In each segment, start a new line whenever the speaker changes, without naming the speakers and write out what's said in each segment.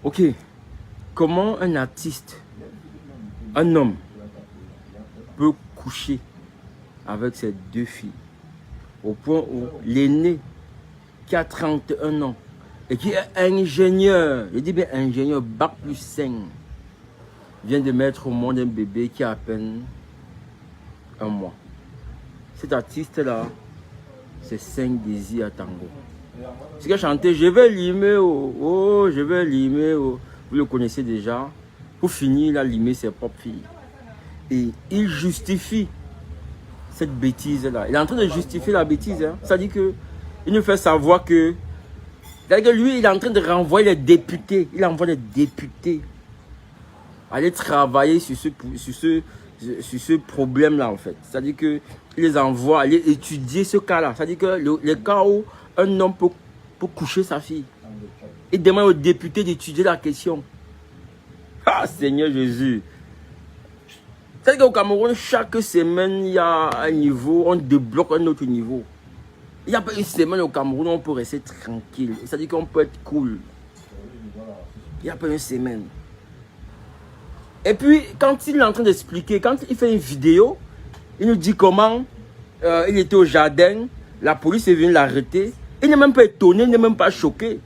Ok, comment un artiste, un homme, peut coucher avec ses deux filles au point où l'aîné qui a 31 ans et qui est ingénieur, je dis bien ingénieur, bac plus 5, vient de mettre au monde un bébé qui a à peine un mois. Cet artiste-là, c'est 5 désirs à tango. Ce qu'il a chanté, je vais limer, oh, je vais limer, oh. Vous le connaissez déjà. Pour finir, il a limé ses propres filles. Et il justifie cette bêtise-là. Il est en train de justifier la bêtise. Hein. Ça dit que il nous fait savoir que, lui, il est en train de renvoyer les députés. Il envoie les députés aller travailler sur ce problème-là, en fait. C'est-à-dire qu'il les envoie aller étudier ce cas-là. C'est-à-dire que les cas où un homme peut coucher sa fille. Il demande aux députés d'étudier la question. Ah, Seigneur Jésus. C'est-à-dire qu'au Cameroun, chaque semaine, il y a un niveau, on débloque un autre niveau. Il n'y a pas une semaine au Cameroun où on peut rester tranquille. C'est-à-dire qu'on peut être cool. Il n'y a pas une semaine. Et puis, quand il est en train d'expliquer, quand il fait une vidéo, il nous dit comment il était au jardin, la police est venue l'arrêter. Il n'est même pas étonné, il n'est même pas choqué.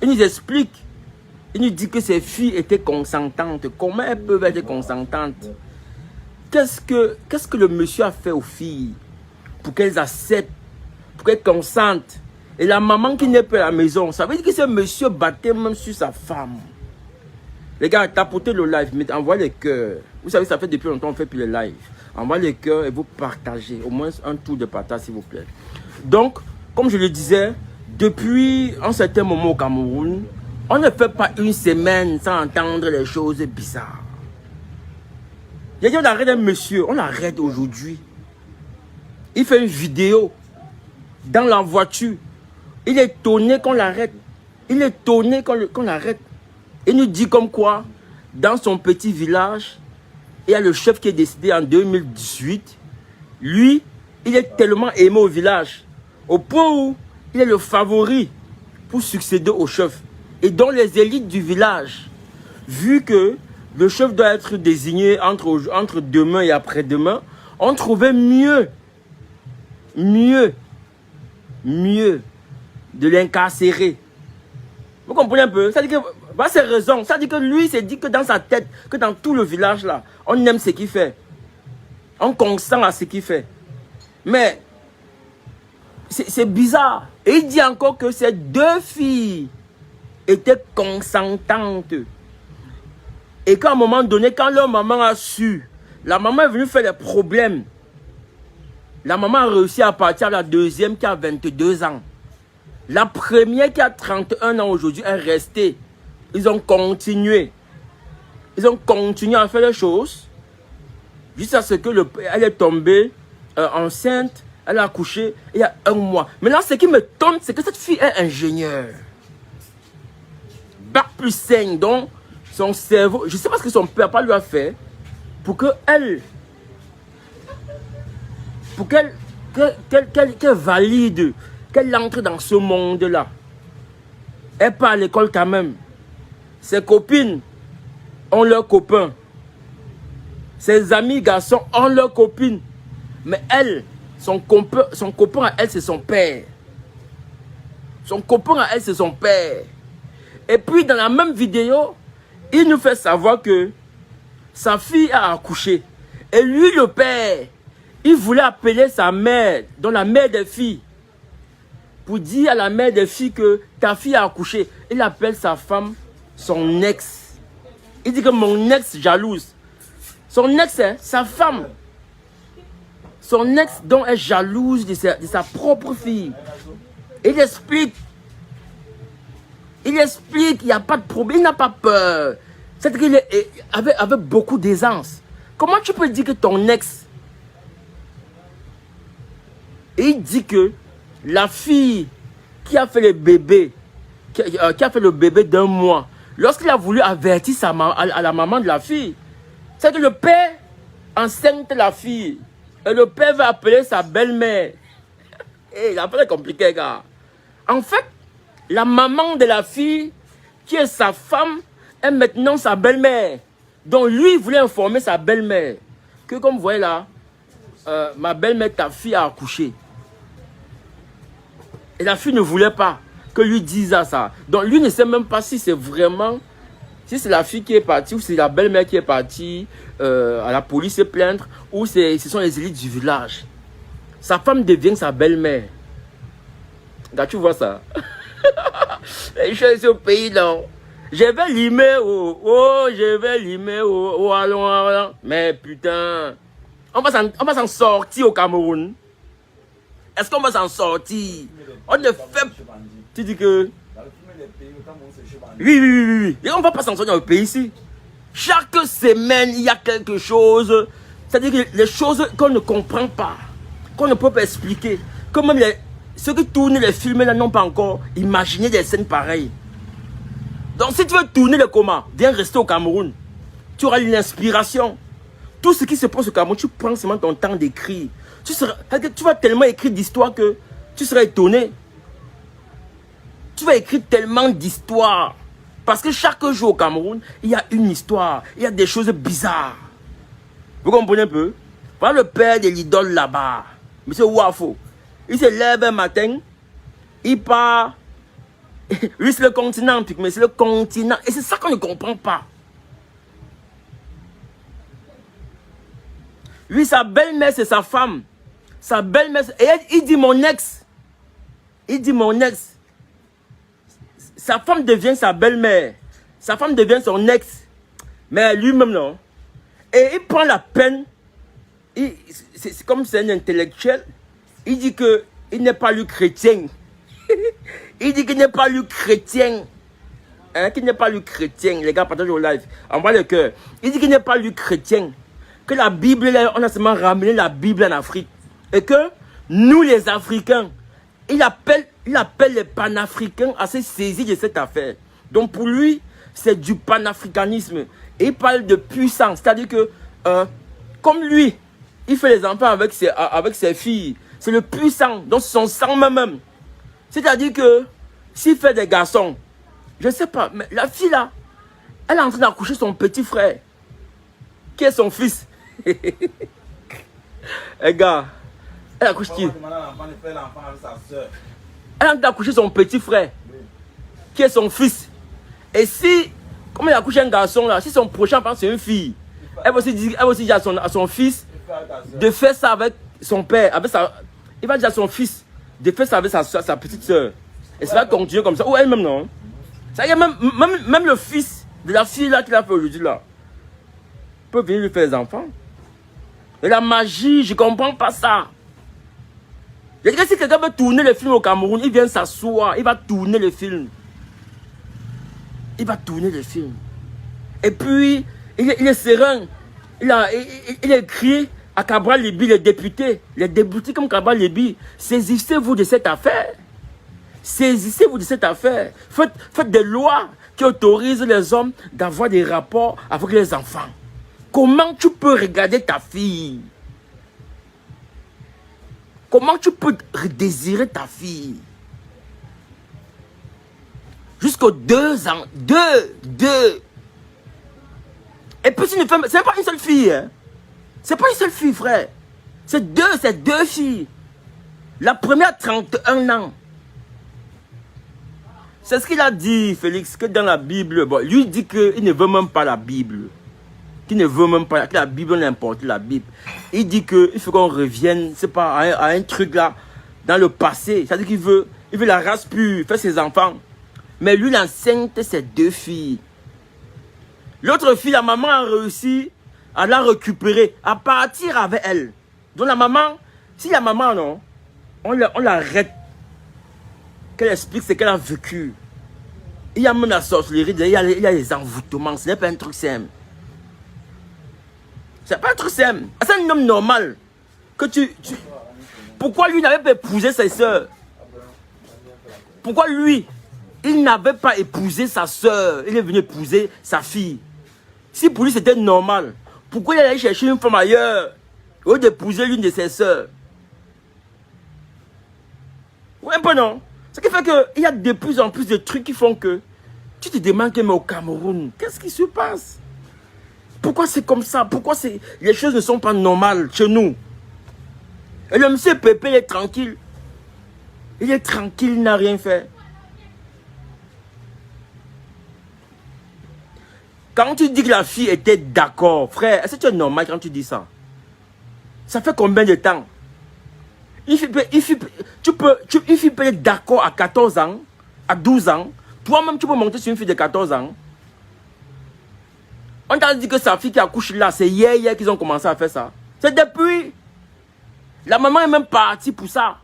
Il nous explique. Il nous dit que ses filles étaient consentantes. Comment elles peuvent être consentantes? Qu'est-ce que le monsieur a fait aux filles pour qu'elles acceptent, pour qu'elles consentent? Et la maman qui n'est pas à la maison, ça veut dire que ce monsieur battait même sur sa femme. Les gars, tapotez le live, mais envoyez les cœurs. Vous savez, ça fait depuis longtemps qu'on ne fait plus les lives. Envoyez les cœurs et vous partagez. Au moins un tour de partage, s'il vous plaît. Donc, comme je le disais, depuis un certain moment au Cameroun, on ne fait pas une semaine sans entendre les choses bizarres. Il y a dit on arrête un monsieur, on l'arrête aujourd'hui. Il fait une vidéo dans la voiture. Il est étonné qu'on l'arrête. Il est étonné qu'on l'arrête. Il nous dit comme quoi, dans son petit village, il y a le chef qui est décédé en 2018. Lui, il est tellement aimé au village, au point où il est le favori pour succéder au chef. Et dans les élites du village, vu que le chef doit être désigné entre demain et après-demain, on trouvait mieux de l'incarcérer. Vous comprenez un peu? Ça dit que, bah, c'est raison. Ça dit que lui, s'est dit que dans sa tête, que dans tout le village là, on aime ce qu'il fait. On consent à ce qu'il fait. Mais, c'est bizarre. Et il dit encore que ces deux filles étaient consentantes. Et qu'à un moment donné, quand leur maman a su, la maman est venue faire des problèmes. La maman a réussi à partir à la deuxième qui a 22 ans. La première qui a 31 ans aujourd'hui est restée. Ils ont continué. Ils ont continué à faire les choses. Jusqu'à ce que elle est tombée enceinte. Elle a accouché il y a un mois. Maintenant, ce qui me tombe, c'est que cette fille est ingénieure. Bac plus 5, donc son cerveau, je ne sais pas ce que son papa lui a fait pour qu'elle valide, qu'elle entre dans ce monde-là. Elle part à l'école quand même. Ses copines ont leurs copains. Ses amis garçons ont leurs copines. Mais elle, son copain à elle, c'est son père. Son copain à elle, c'est son père. Et puis, dans la même vidéo, il nous fait savoir que sa fille a accouché. Et lui, le père, il voulait appeler sa mère, donc la mère des filles, pour dire à la mère des filles que ta fille a accouché. Il appelle sa femme son ex. Il dit que mon ex jalouse. Son ex, c'est sa femme. Son ex dont est jalouse de sa propre fille. Il explique. Il explique, il n'y a pas de problème, il n'a pas peur. C'est-à-dire qu'il avait beaucoup d'aisance. Comment tu peux dire que ton ex... Et il dit que la fille qui a fait le bébé, qui a fait le bébé d'un mois, lorsqu'il a voulu avertir à la maman de la fille, c'est que le père enceinte la fille. Et le père va appeler sa belle-mère. Et la affaire est compliquée, gars. En fait, La maman de la fille, qui est sa femme, est maintenant sa belle-mère. Donc lui voulait informer sa belle-mère que, comme vous voyez là, ma belle-mère, ta fille a accouché. Et la fille ne voulait pas que lui dise ça. Donc lui ne sait même pas si c'est vraiment, si c'est la fille qui est partie ou c'est la belle-mère qui est partie à la police se plaindre, ou ce sont les élites du village. Sa femme devient sa belle-mère. Là, tu vois ça. Je suis au pays là. Je vais limer, je vais limer, allons. Mais putain, on va s'en sortir au Cameroun. Est-ce qu'on va s'en sortir? On ne fait... Tu dis que... Oui. Et on ne va pas s'en sortir dans le pays ici. Chaque semaine, il y a quelque chose. C'est-à-dire que les choses qu'on ne comprend pas, qu'on ne peut pas expliquer. Comme même ceux qui tournent les films là n'ont pas encore imaginé des scènes pareilles. Donc si tu veux tourner le coma, viens rester au Cameroun. Tu auras une inspiration. Tout ce qui se passe au Cameroun, tu prends seulement ton temps d'écrire. Tu vas tellement écrire d'histoires que tu seras étonné. Tu vas écrire tellement d'histoires. Parce que chaque jour au Cameroun, il y a une histoire. Il y a des choses bizarres. Vous comprenez un peu? Voilà le père de l'idole là-bas. M. Wafo. Il se lève un matin. Il part. Lui, c'est le continent, mais c'est le continent. Et c'est ça qu'on ne comprend pas. Lui, sa belle-mère, c'est sa femme. Sa belle-mère, et il dit mon ex. Il dit mon ex. Sa femme devient sa belle-mère. Sa femme devient son ex. Mais lui-même, non. Et il prend la peine. C'est comme c'est un intellectuel. Il dit qu'il n'est pas lui chrétien. Il dit qu'il n'est pas lui chrétien. Hein, qu'il n'est pas lui chrétien. Les gars, partagez au live. Envoie le cœur. Il dit qu'il n'est pas lui chrétien. Que la Bible, on a seulement ramené la Bible en Afrique. Et que nous, les Africains, il appelle les panafricains à se saisir de cette affaire. Donc pour lui, c'est du panafricanisme. Et il parle de puissance. C'est-à-dire que, comme lui, il fait les enfants avec ses filles. C'est le puissant. Donc son sang même. C'est-à-dire que, s'il fait des garçons, je ne sais pas, mais la fille là, elle est en train d'accoucher son petit frère, qui est son fils. Eh gars, elle accouche qui? Elle est en train d'accoucher son petit frère, qui est son fils. Et si, comme elle accouche un garçon là, si son prochain pense c'est une fille, elle va aussi dire à son fils de faire ça avec son père, il va dire à son fils de faire ça avec sa petite soeur. Et ça va continuer comme ça. Ou elle-même, non? Ça y est, même le fils de la fille là qu'il a fait aujourd'hui là, peut venir lui faire des enfants. Et la magie, je ne comprends pas ça. Je dis que si quelqu'un veut tourner le film au Cameroun, il vient s'asseoir, il va tourner le film. Il va tourner le film. Et puis, il est serein. Il écrit à Cabral Libi, les députés comme Cabral Libi, saisissez-vous de cette affaire. Saisissez-vous de cette affaire. Faites des lois qui autorisent les hommes d'avoir des rapports avec les enfants. Comment tu peux regarder ta fille? Comment tu peux désirer ta fille? Jusqu'aux 2 ans. 2. Et puis c'est pas une seule fille. Hein? C'est pas une seule fille, frère. C'est deux filles. La première a 31 ans. C'est ce qu'il a dit, Félix, que dans la Bible, bon, lui dit qu'il ne veut même pas la Bible. Qu'il ne veut même pas, que la Bible n'importe la Bible. Il dit qu'il faut qu'on revienne, c'est pas à un truc là, dans le passé. C'est-à-dire qu'il veut la race pure, faire ses enfants. Mais lui, l'enceinte, c'est 2 filles. L'autre fille, la maman a réussi à la récupérer, à partir avec elle. Donc la maman, si la maman, non, on l'arrête, qu'elle explique ce qu'elle a vécu. Il y a même la sorcellerie, il y a les envoûtements, ce n'est pas un truc simple. C'est pas un truc simple. C'est un homme normal. Pourquoi lui n'avait pas épousé ses soeurs? Pourquoi lui, il n'avait pas épousé sa soeur? Il est venu épouser sa fille. Si pour lui c'était normal, pourquoi il allait chercher une femme ailleurs au lieu d'épouser l'une de ses soeurs? Oui, un peu non. Ce qui fait qu'il y a de plus en plus de trucs qui font que tu te demandes que mais au Cameroun, qu'est-ce qui se passe? Pourquoi c'est comme ça? Pourquoi les choses ne sont pas normales chez nous? Et le monsieur Pépé, il est tranquille. Il est tranquille, il n'a rien fait. Quand tu dis que la fille était d'accord, frère, est-ce que tu es normal quand tu dis ça? Ça fait combien de temps? Une fille peut être d'accord à 14 ans, à 12 ans. Toi-même, tu peux monter sur une fille de 14 ans. On t'a dit que sa fille qui accouche là, c'est hier qu'ils ont commencé à faire ça. C'est depuis. La maman est même partie pour ça.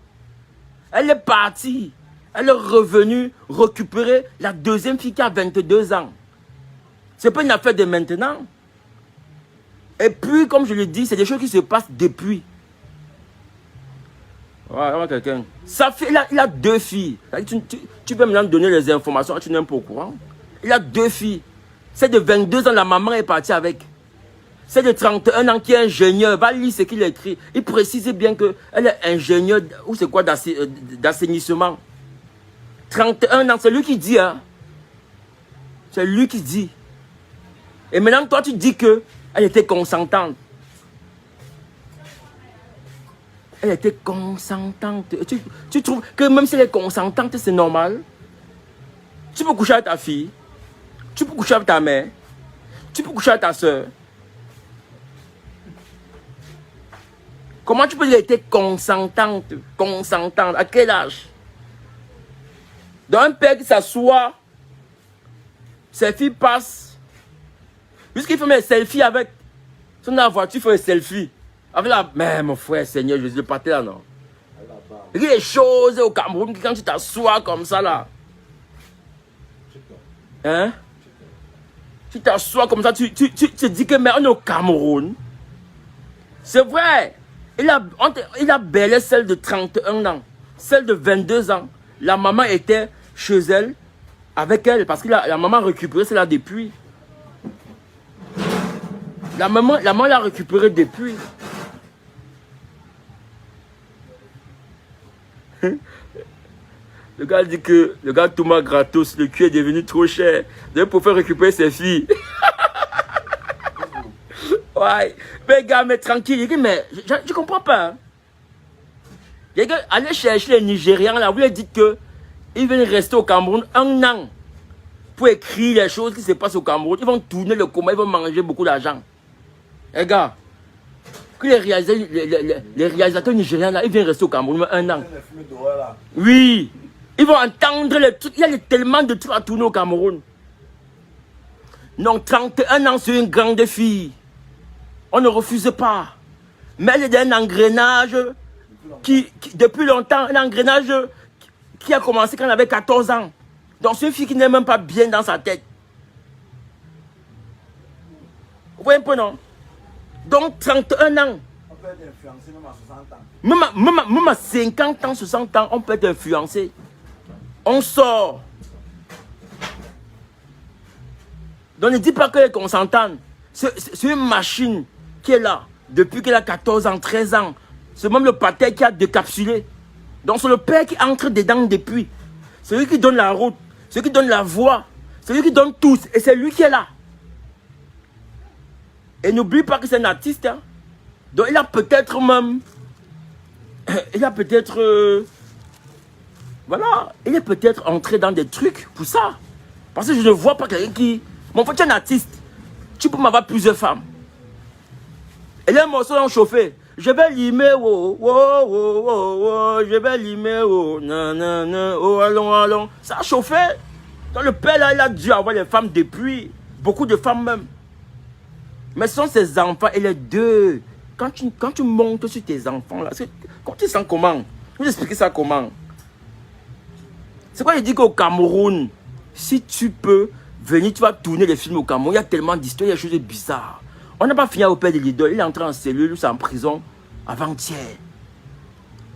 Elle est partie. Elle est revenue récupérer la deuxième fille qui a 22 ans. C'est pas une affaire de maintenant. Et puis, comme je le dis, c'est des choses qui se passent depuis. Voilà, quelqu'un. Sa fille, il a 2 filles. Tu peux me donner les informations, tu n'es pas au courant. Il a 2 filles. Celle de 22 ans, la maman est partie avec. Celle de 31 ans qui est ingénieur. Va lire ce qu'il écrit. Il précise bien qu'elle est ingénieure, ou c'est quoi, d'assainissement. 31 ans, c'est lui qui dit, hein. C'est lui qui dit. Et maintenant, toi, tu dis qu'elle était consentante. Elle était consentante. Tu trouves que même si elle est consentante, c'est normal? Tu peux coucher avec ta fille. Tu peux coucher avec ta mère. Tu peux coucher avec ta soeur. Comment tu peux dire qu'elle était consentante? Consentante. À quel âge? Dans un père qui s'assoit, ses filles passent. Jusqu'il fait mes selfies avec. Son dans la voiture, il fait un selfie. Avec la. Mais mon frère, Seigneur Jésus, le pâté là, non? Il y a des choses au Cameroun quand tu t'assois comme ça là. Hein? Tu t'assois comme ça, tu te dis que mais on est au Cameroun. C'est vrai. Il a belé celle de 31 ans. Celle de 22 ans. La maman était chez elle, avec elle, parce que la maman a récupéré celle-là depuis. La maman l'a récupéré depuis. Le gars dit que le gars Thomas gratos, le cul est devenu trop cher. Pour faire récupérer ses filles. Ouais. Mais gars, mais tranquille. Il dit, mais je comprends pas. Hein. Les gars, allez chercher les Nigérians là. Vous leur dites que ils viennent rester au Cameroun 1 an pour écrire les choses qui se passent au Cameroun. Ils vont tourner le coma, ils vont manger beaucoup d'argent. Les gars, que les réalisateurs nigériens là, ils viennent rester au Cameroun 1 an. Oui. Ils vont entendre les trucs. Il y a tellement de trucs à tourner au Cameroun. Non, 31 ans, c'est une grande fille. On ne refuse pas. Mais elle est un engrenage qui, depuis longtemps, un engrenage qui a commencé quand elle avait 14 ans. Donc c'est une fille qui n'est même pas bien dans sa tête. Vous voyez un peu, non? Donc 31 ans. On peut être influencé même à 60 ans. Même à 50 ans, 60 ans, on peut être influencé. On sort. Donc ne dis pas qu'elle est consentante. C'est une machine qui est là depuis qu'elle a 14 ans, 13 ans. C'est même le pater qui a décapsulé. Donc c'est le père qui entre dedans depuis. C'est lui qui donne la route. C'est lui qui donne la voie. C'est lui qui donne tout. Et c'est lui qui est là. Et n'oublie pas que c'est un artiste. Hein. Donc il a peut-être même... Il a peut-être... voilà. Il est peut-être entré dans des trucs pour ça. Parce que je ne vois pas quelqu'un qui... Mon frère, tu es un artiste. Tu peux m'avoir plusieurs femmes. Et les morceaux ont chauffé. Je vais limer, oh, oh, oh, oh, oh, je vais limer, oh, nanana, oh, allons, allons. Ça a chauffé. Dans le père, là, il a dû avoir les femmes depuis. Beaucoup de femmes même. Mais ce sont ses enfants et les deux. Quand tu montes sur tes enfants, là, quand tu sens comment? Je vais expliquer ça comment. C'est quoi, il dit qu'au Cameroun, si tu peux venir, tu vas tourner les films au Cameroun. Il y a tellement d'histoires, il y a des choses bizarres. On n'a pas fini au père de l'idole. Il est entré en cellule, c'est en prison avant-hier.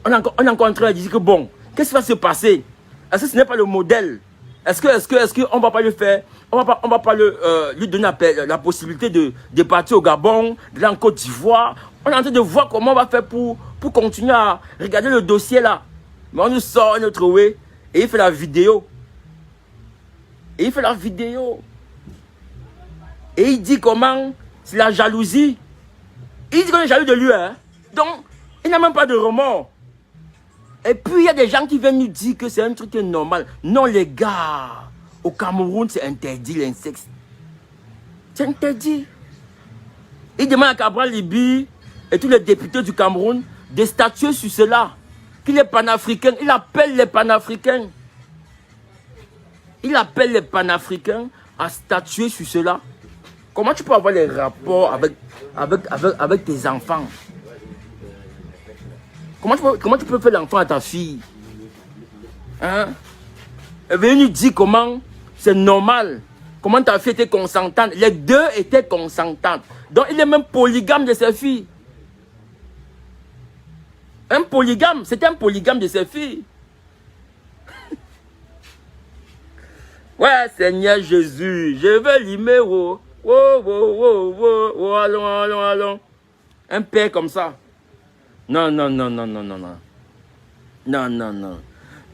On est encore en train de dire que bon, qu'est-ce qui va se passer? Est-ce que ce n'est pas le modèle? Est-ce qu'on ne va pas le faire? On va pas lui donner la possibilité de partir au Gabon, de en Côte d'Ivoire. On est en train de voir comment on va faire pour continuer à regarder le dossier là. Mais on nous sort notre way. Et il fait la vidéo. Et il fait la vidéo. Et il dit comment c'est la jalousie. Il dit qu'on est jaloux de lui. Hein? Donc, il n'a même pas de remords. Et puis, il y a des gens qui viennent nous dire que c'est un truc normal. Non, les gars, au Cameroun, c'est interdit l'inceste. C'est interdit. Il demande à Cabral Libi et tous les députés du Cameroun de statuer sur cela. Qu'il est panafricain. Il appelle les panafricains. Il appelle les panafricains à statuer sur cela. Comment tu peux avoir les rapports avec tes enfants? Comment tu peux faire l'enfant à ta fille? Hein? Et venir nous dire comment c'est normal. Comment ta fille était consentante. Les deux étaient consentantes. Donc il est même polygame de ses filles. Un polygame, c'était un polygame de ses filles. Ouais, Seigneur Jésus, je veux limer, oh, allons. Un père comme ça. Non.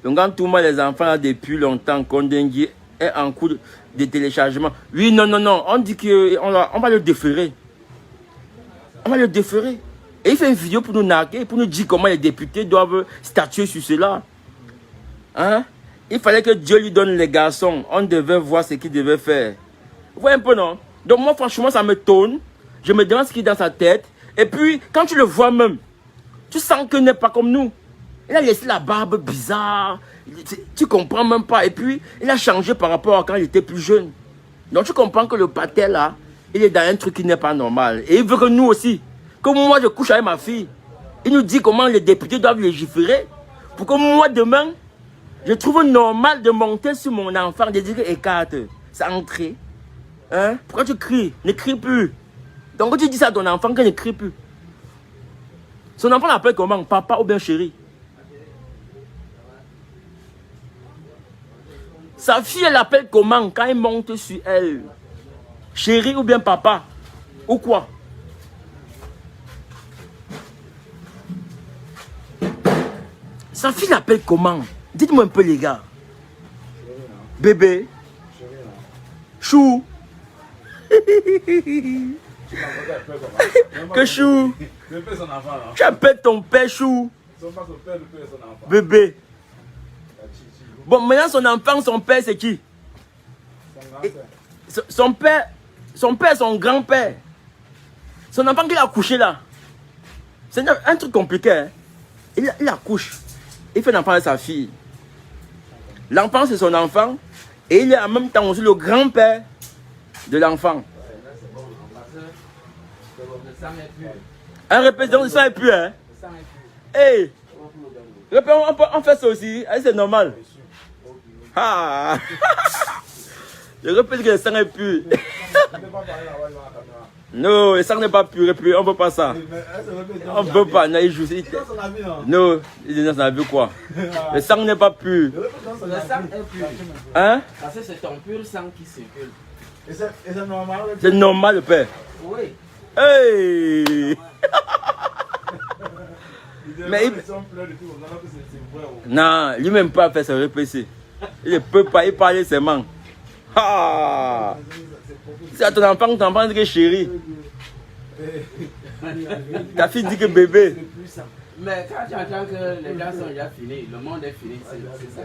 Donc quand tout le monde, les enfants, là, depuis longtemps, Kondengui est en cours de téléchargement. Oui, non. On dit qu'on va le déférer. On va le déférer. Et il fait une vidéo pour nous narguer, pour nous dire comment les députés doivent statuer sur cela. Hein? Il fallait que Dieu lui donne les garçons. On devait voir ce qu'il devait faire. Vous voyez un peu, non? Donc moi, franchement, ça me tourne. Je me demande ce qui est dans sa tête. Et puis, quand tu le vois même, tu sens qu'il n'est pas comme nous. Il a laissé la barbe bizarre. Tu comprends même pas. Et puis, il a changé par rapport à quand il était plus jeune. Donc tu comprends que le pater là, il est dans un truc qui n'est pas normal. Et il veut que nous aussi, comme moi je couche avec ma fille, il nous dit comment les députés doivent légiférer. Pour que moi demain, je trouve normal de monter sur mon enfant, de dire écarte, c'est entré. Hein? Pourquoi tu cries? Ne crie plus. Donc quand tu dis ça à ton enfant, qu'il ne crie plus. Son enfant l'appelle comment? Papa ou bien chéri? Sa fille, elle l'appelle comment quand il monte sur elle? Chéri ou bien papa? Ou quoi? Sa fille l'appelle comment? Dites-moi un peu les gars. Bébé. Chou. Que chou. Tu appelles ton père chou. Bébé. Bon, maintenant son père c'est qui? Son père, son grand-père. Son enfant qu'il a accouché là. C'est un truc compliqué. Hein? Il accouche. Il fait un enfant avec sa fille. L'enfant c'est son enfant. Et il est en même temps aussi le grand-père de l'enfant. Un représentant de sang est plus, hein? Hey! On fait ça aussi, c'est normal. Ah! Je répète que le sang est pur. Non, le sang n'est pas pur, on ne veut pas ça. On ne veut pas, non, il joue. Non, il dit dans son avis quoi? Le sang n'est pas pur.
Le sang est pur.
Hein?
Parce que c'est ton pur sang qui circule.
Et c'est normal?
C'est normal, le père.
Oui.
Hey! Mais il... Non, lui-même pas faire se répéter. Il ne peut pas, il parle seulement. Ah! C'est à ton enfant que ton enfant dit que chérie. Ta fille dit que bébé.
Mais quand tu entends que les gars sont déjà finis, le monde est fini, c'est ça.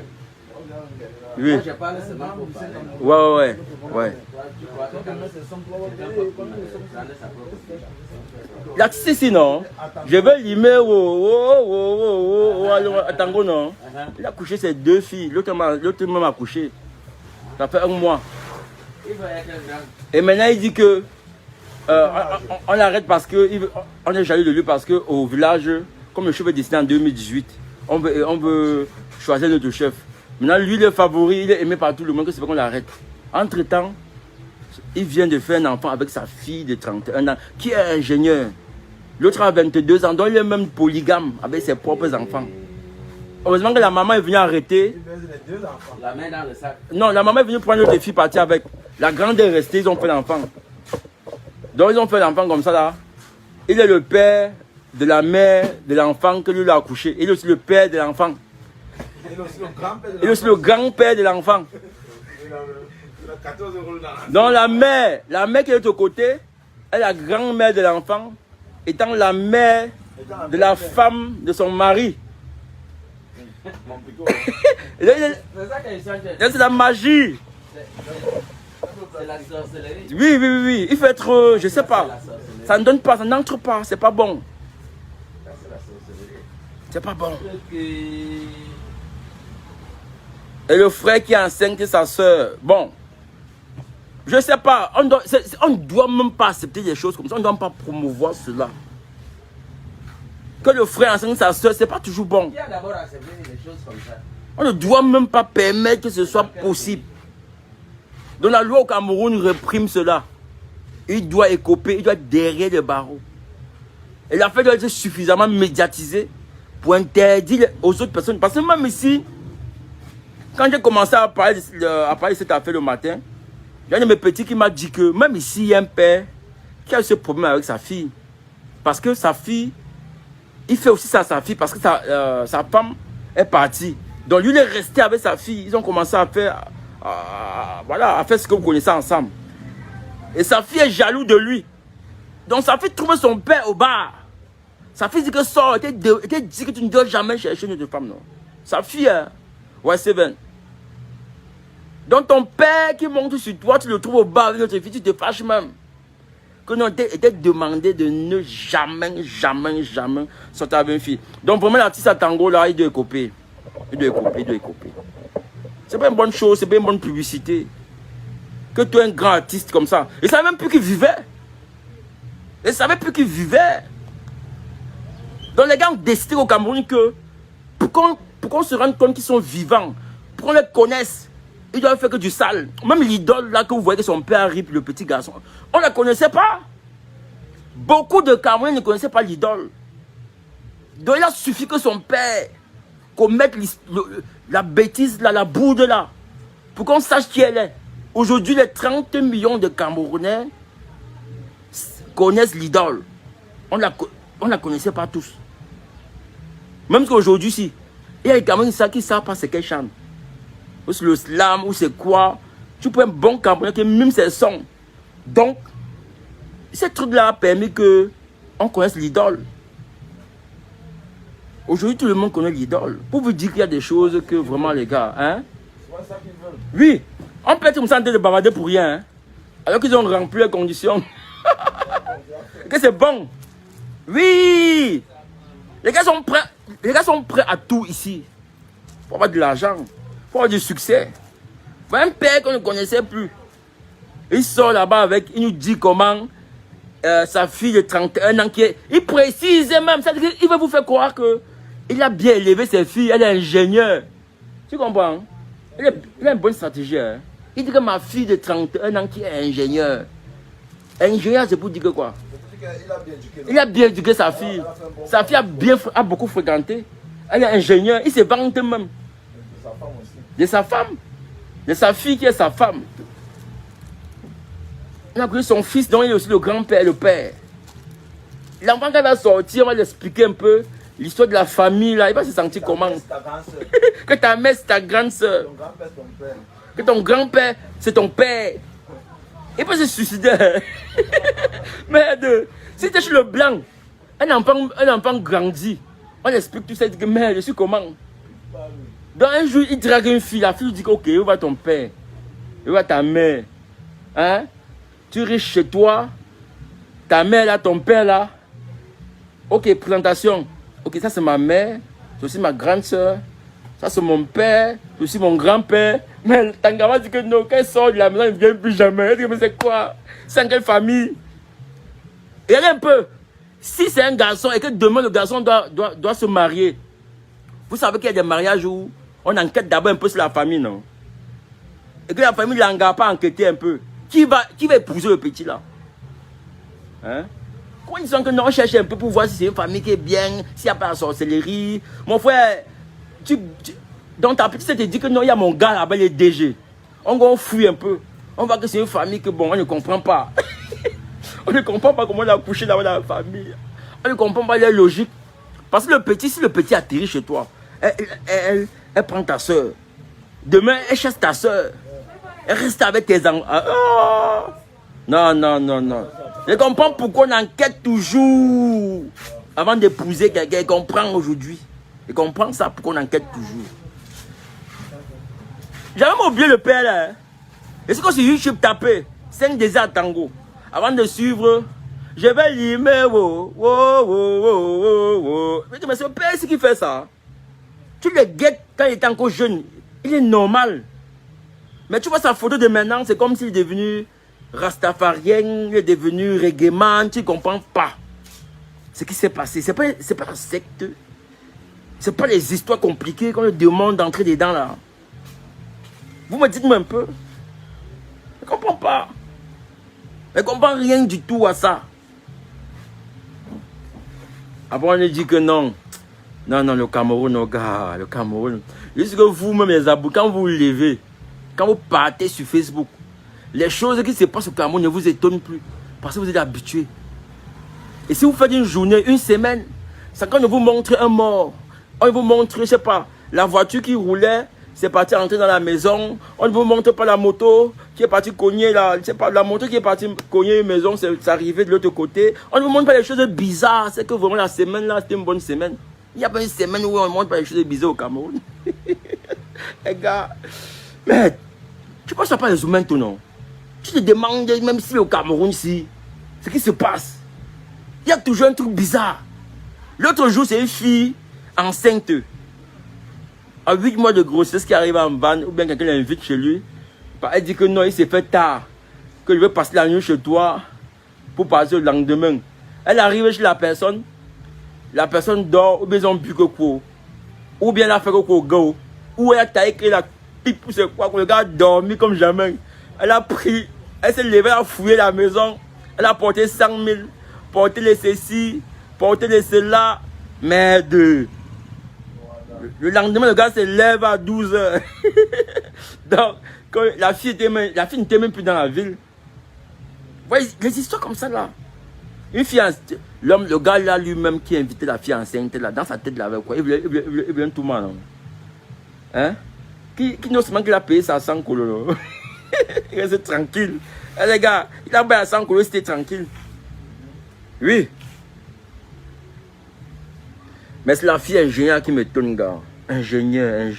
Oui.
Moi, je parle seulement pour parler.
Ouais.
Tu crois que
Là, tu sais si non, je veux limer à Tango non. Il a couché ses deux filles, l'autre même a couché. Ça fait un mois. Et maintenant il dit que on arrête parce que on est jaloux de lui parce que au village, comme le chef est décidé en 2018, on veut choisir notre chef. Maintenant lui le favori, il est aimé par tout le monde, que c'est pas qu'on l'arrête. Entre temps, il vient de faire un enfant avec sa fille de 31 ans qui est ingénieur. L'autre a 22 ans, donc il est même polygame avec ses propres enfants. Heureusement que la maman est venue arrêter.
La main dans le sac.
Non, la maman est venue prendre l'autre fille, partir avec. La grande est restée, ils ont fait l'enfant. Donc ils ont fait l'enfant comme ça là. Il est le père de la mère de l'enfant que lui a accouché. Il est aussi le père de l'enfant.
Il est aussi le grand-père de
Il est aussi le grand-père de l'enfant.
Il a 14 € dans
Donc la mère qui est de l'autre côté, est la grand-mère de l'enfant, étant la mère de la femme de son mari.
mon pico.
C'est ça qu'ils sont.
C'est la magie.
C'est la sorcellerie.
Oui. Il faut être, je sais pas. Ça ne donne pas, ça n'entre pas, c'est pas bon.
C'est la sorcellerie.
C'est pas bon.
Ok.
Et le frère qui a enceinte sa soeur, bon, je sais pas, on ne doit même pas accepter des choses comme ça, on ne doit pas promouvoir cela. Que le frère enseigne sa soeur, c'est pas toujours bon.
Qui a d'abord accepté des choses comme ça?
On ne doit même pas permettre que ce soit possible. Donc la loi au Cameroun réprime cela. Il doit écoper, il doit être derrière les barreaux. Et l'affaire doit être suffisamment médiatisée pour interdire aux autres personnes. Parce que même ici, quand j'ai commencé à parler de cette affaire le matin, il y a un de mes petits qui m'a dit que même ici, il y a un père qui a eu ce problème avec sa fille. Parce que sa fille, il fait aussi ça à sa fille parce que sa femme est partie. Donc lui, il est resté avec sa fille. Ils ont commencé à faire, voilà, à faire ce que vous connaissez ensemble. Et sa fille est jaloux de lui. Donc sa fille trouve son père au bar. Sa fille dit que sort, elle dit que tu ne dois jamais chercher une autre femme, non. Sa fille, ouais, c'est bien. Donc ton père qui monte sur toi, tu le trouves au bar avec notre fille, tu te fâches même. Que nous était demandé de ne jamais sortir avec une fille. Donc vraiment l'artiste à tango là, il doit écoper. Il doit écoper. C'est pas une bonne chose, c'est pas une bonne publicité. Que tu es un grand artiste comme ça. Il ne savait même plus qu'il vivait. Il ne savait plus qu'il vivait. Donc les gars ont décidé au Cameroun que pour qu'on se rende compte qu'ils sont vivants, pour qu'on les connaisse, ils doivent faire que du sale. Même l'idole là que vous voyez que son père arrive, le petit garçon, on ne la connaissait pas. Beaucoup de Camerounais ne connaissaient pas l'idole. Donc il a suffi que son père commette la bêtise là, la bourde là, pour qu'on sache qui elle est. Aujourd'hui, les 30 millions de Camerounais connaissent l'idole. On la connaissait pas tous. Même qu'aujourd'hui, si, il y a des Camerounais qui ne savent pas ce qu'elle chante. Ou c'est le slam, ou c'est quoi. Tu peux un bon Camerounais qui mime ses sons. Donc, ce truc-là a permis qu'on connaisse l'idole. Aujourd'hui, tout le monde connaît l'idole. Pour vous dire qu'il y a des choses que vraiment, les gars, hein.
C'est ça qu'ils veulent.
Oui, on peut être comme ça en train de bavarder pour rien, hein, alors qu'ils ont rempli les conditions. Que c'est bon. Oui. Les gars sont prêts à tout ici. Pour avoir de l'argent, pour avoir du succès. Pour un père qu'on ne connaissait plus. Il sort là-bas avec, il nous dit comment sa fille de 31 ans qui est... Il précise même, c'est-à-dire qu'il veut vous faire croire qu'il a bien élevé ses filles, elle est ingénieure. Tu comprends? Il a une bonne stratégie. Hein? Il dit que ma fille de 31 ans qui est ingénieure. Ingénieur, c'est pour dire que quoi? Il a bien éduqué sa fille. Sa fille a beaucoup fréquenté. Elle est ingénieure. Il se vante même. De sa femme. De sa fille qui est sa femme. Il a connu son fils, donc il est aussi le grand-père, le père. L'enfant, quand il va sortir, on va lui expliquer un peu l'histoire de la famille. Là. Il va se sentir comment? Que ta mère, c'est ta grande soeur. Que ton grand-père, c'est ton père. Il peut se suicider. Merde. Si tu es chez le blanc, un enfant grandit. On explique tout ça. Il dit que merde, je suis comment? Donc un jour, il drague une fille. La fille lui dit que ok, où va ton père? Où va ta mère? Hein? Tu es riche chez toi. Ta mère là, ton père là. Ok, présentation. Ok, ça c'est ma mère. C'est aussi ma grande soeur. Ça c'est mon père. C'est aussi mon grand-père. Mais Tangama dit que non, quand il sort de la maison, il ne vient plus jamais. Elle dit, mais c'est quoi? C'est en quelle famille? Et regardez un peu. Si c'est un garçon et que demain le garçon doit se marier, vous savez qu'il y a des mariages où on enquête d'abord un peu sur la famille, non? Et que la famille ne l'engage pas à enquêter un peu. Qui va épouser le petit là? Hein? Quand ils sont que non, on cherche un peu pour voir si c'est une famille qui est bien, s'il n'y a pas la sorcellerie. Mon frère, donc ta petite te dit que non, il y a mon gars là-bas, il est DG. On fouille un peu. On voit que c'est une famille que bon, on ne comprend pas. On ne comprend pas comment il a couché là-bas dans la famille. On ne comprend pas la logique. Parce que le petit, si le petit atterrit chez toi, elle prend ta soeur. Demain, elle chasse ta soeur. Elle reste avec tes enfants. Oh. Non, non, non, non. Je comprends pourquoi on enquête toujours avant d'épouser quelqu'un. Je comprends aujourd'hui. Je comprends ça, pourquoi on enquête toujours. J'avais même oublié le père là. Et c'est comme sur YouTube taper 5 déserts tango. Avant de suivre, je vais limer. Mais c'est le père qui fait ça. Tu le guettes quand il était encore jeune. Il est normal. Mais tu vois sa photo de maintenant, c'est comme s'il est devenu Rastafarien, il est devenu reggaeman, tu ne comprends pas ce qui s'est passé. C'est pas la secte. C'est pas les histoires compliquées qu'on lui demande d'entrer dedans là. Vous me dites-moi un peu. Je ne comprends pas. Je ne comprends rien du tout à ça. Après on lui dit que non. Non, non, le Cameroun, oh gars, le Cameroun. Jusque vous-même les abous, quand vous vous levez, quand vous partez sur Facebook, les choses qui se passent au Cameroun ne vous étonnent plus. Parce que vous êtes habitués. Et si vous faites une journée, une semaine, c'est quand on vous montre un mort. On vous montre, je ne sais pas, la voiture qui roulait, c'est parti entrer dans la maison. On ne vous montre pas la moto qui est partie cogner, je sais pas, la moto qui est partie cogner une maison, c'est arrivé de l'autre côté. On ne vous montre pas les choses bizarres. C'est que vraiment la semaine là, c'était une bonne semaine. Il n'y a pas une semaine où on ne montre pas les choses bizarres au Cameroun. Les gars, mais tu ne penses pas les humains, tout non? Tu te demandes, même si au Cameroun, ici, ce qui se passe, il y a toujours un truc bizarre. L'autre jour, c'est une fille enceinte. À 8 mois de grossesse qui arrive en van, ou bien quelqu'un l'invite chez lui. Elle dit que non, il s'est fait tard. Que je veux passer la nuit chez toi pour passer le lendemain. Elle arrive chez la personne dort, ou bien ils ont bu coco. Ou bien elle a fait coco go. Ou elle a taillé la pipe, ou c'est quoi, le gars a dormi comme jamais. Elle a pris, elle s'est levée, elle a fouillé la maison. Elle a porté 100 000, porté les ceci, porté les cela. Merde. Le lendemain, le gars se lève à 12 h. Donc, quand la fille n'était même plus dans la ville. Vous voyez, les histoires comme ça là. Une fille, le gars là lui-même qui a invité la fille enceinte là, dans sa tête là, avec quoi? Il voulait tout mal. Hein? Qui non seulement qu'il a payé ça à 100 colos. Il reste tranquille. Eh, les gars, il a payé à 100 colos, c'était tranquille. Oui. Mais c'est la fille ingénieure qui me tourne, gars. Ingénieur.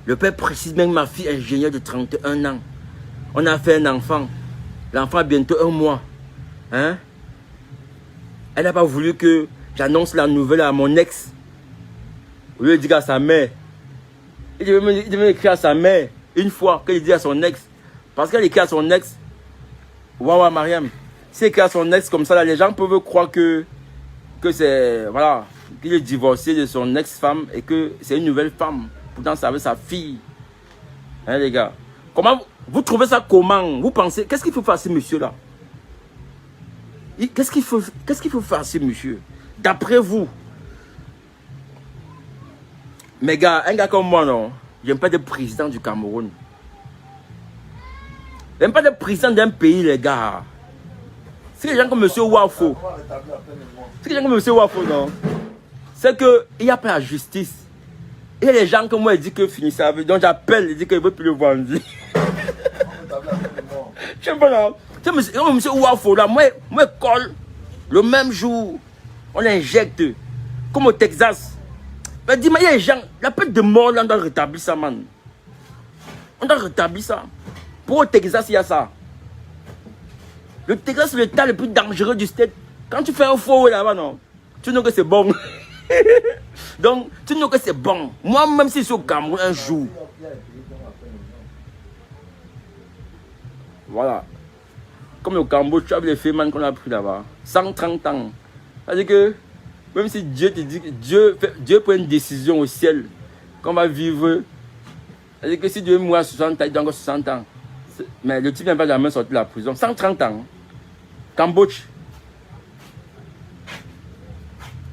Le père précise même ma fille ingénieure de 31 ans. On a fait un enfant. L'enfant a bientôt 1 mois. Hein? Elle n'a pas voulu que j'annonce la nouvelle à mon ex. Au lieu de dire à sa mère. Il devait écrire à sa mère une fois qu'elle dit à son ex. Parce qu'elle écrit à son ex. Waouh, Mariam. Si elle écrit à son ex comme ça, là, les gens peuvent croire que c'est, voilà, qu'il est divorcé de son ex-femme et que c'est une nouvelle femme. Pourtant, c'est avec sa fille. Hein, les gars? Comment vous trouvez ça comment? Vous pensez, qu'est-ce qu'il faut faire à ce monsieur-là? Qu'est-ce qu'il faut faire à ce monsieur? D'après vous? Mais gars, un gars comme moi, non, j'aime pas de président du Cameroun. J'aime pas de président d'un pays, les gars. C'est les gens comme M. Wafo. C'est les gens comme M. Wafo, non. C'est qu'il n'y a pas la justice. Et les gens comme moi, ils disent que finissez avec. Donc j'appelle, ils disent qu'ils ne veulent plus le vendre. Je sais pas, non. C'est M. Wafo, là. Moi, je colle. Le même jour, on injecte. Comme au Texas. Mais dis-moi, il y a des gens, la peine de mort, là, on doit rétablir ça, man. On doit rétablir ça. Pour au Texas, il y a ça. Le Texas, c'est l'état le plus dangereux du state. Quand tu fais un faux là-bas, non, tu sais que c'est bon. Donc, tu sais que c'est bon. Moi, même si je suis au Cameroun un jour. Voilà. Comme au Cameroun, tu as vu les fémins qu'on a pris là-bas. 130 ans. C'est-à-dire que, même si Dieu te dit que Dieu prend une décision au ciel, qu'on va vivre. C'est-à-dire que si Dieu mourir à 60 ans, il doit encore 60 ans. Mais le type n'a pas jamais sorti de la prison. 130 ans. Cambodge.